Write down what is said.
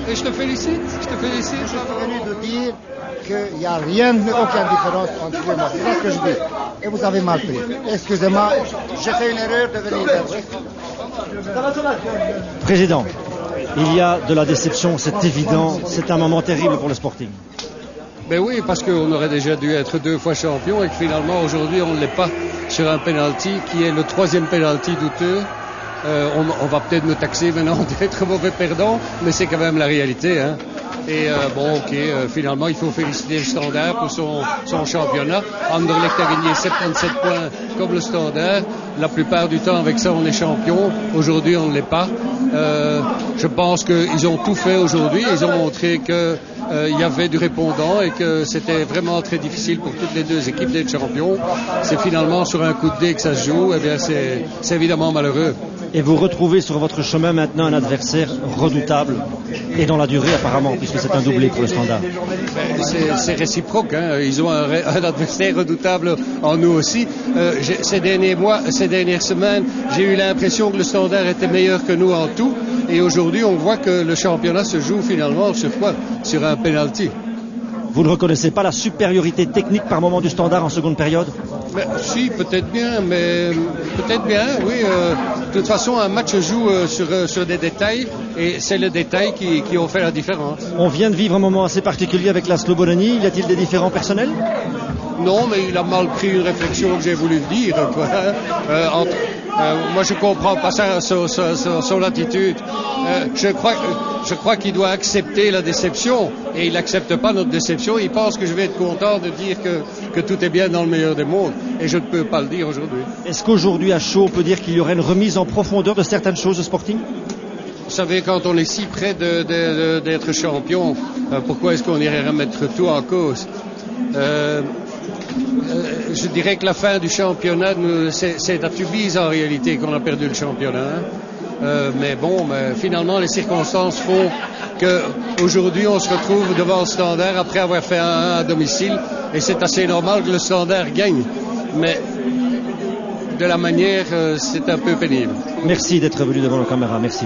Et je te félicite, Je suis venu de dire qu'il n'y a rien, aucune différence entre deux matchs. C'est ce que je dis. Et vous avez mal pris. Excusez-moi, j'ai fait une erreur de venir vers vous. Président, il y a de la déception, c'est évident. C'est un moment terrible pour le Sporting. Ben oui, parce qu'on aurait déjà dû être 2 fois champion et que finalement aujourd'hui on ne l'est pas sur un penalty qui est le 3e penalty douteux. On va peut-être nous taxer maintenant d'être mauvais perdant, mais c'est quand même la réalité. Hein. Et finalement il faut féliciter le Standard pour son championnat. Anderlecht a gagné 77 points comme le Standard. La plupart du temps avec ça on est champion. Aujourd'hui on ne l'est pas. Je pense qu'ils ont tout fait aujourd'hui. Ils ont montré que il y avait du répondant et que c'était vraiment très difficile pour toutes les 2 équipes d'être champions. C'est finalement sur un coup de dé que ça se joue. Eh bien c'est évidemment malheureux. Et vous retrouvez sur votre chemin maintenant un adversaire redoutable et dans la durée apparemment, puisque c'est un doublé pour le Standard. C'est réciproque, hein. Ils ont un adversaire redoutable en nous aussi. Ces dernières semaines, j'ai eu l'impression que le Standard était meilleur que nous en tout. Et aujourd'hui, on voit que le championnat se joue finalement sur quoi? Sur un penalty. Vous ne reconnaissez pas la supériorité technique par moment du Standard en seconde période? Si, peut-être bien, oui. De toute façon, un match se joue sur des détails et c'est le détail qui ont fait la différence. On vient de vivre un moment assez particulier avec Laszlo Bononi. Y a-t-il des différends personnels? Non, mais il a mal pris une réflexion que j'ai voulu dire. Quoi. Moi, je comprends pas son attitude. Je crois qu'il doit accepter la déception et il n'accepte pas notre déception. Il pense que je vais être content de dire que tout est bien dans le meilleur des mondes et je ne peux pas le dire aujourd'hui. Est-ce qu'aujourd'hui à chaud on peut dire qu'il y aurait une remise en profondeur de certaines choses au Sporting? Vous savez, quand on est si près d'être champion, pourquoi est-ce qu'on irait remettre tout en cause? Je dirais que la fin du championnat, c'est à Tubize en réalité qu'on a perdu le championnat. Mais finalement les circonstances font qu'aujourd'hui on se retrouve devant le Standard après avoir fait un à domicile et c'est assez normal que le Standard gagne. Mais de la manière, c'est un peu pénible. Merci d'être venu devant la caméra, merci.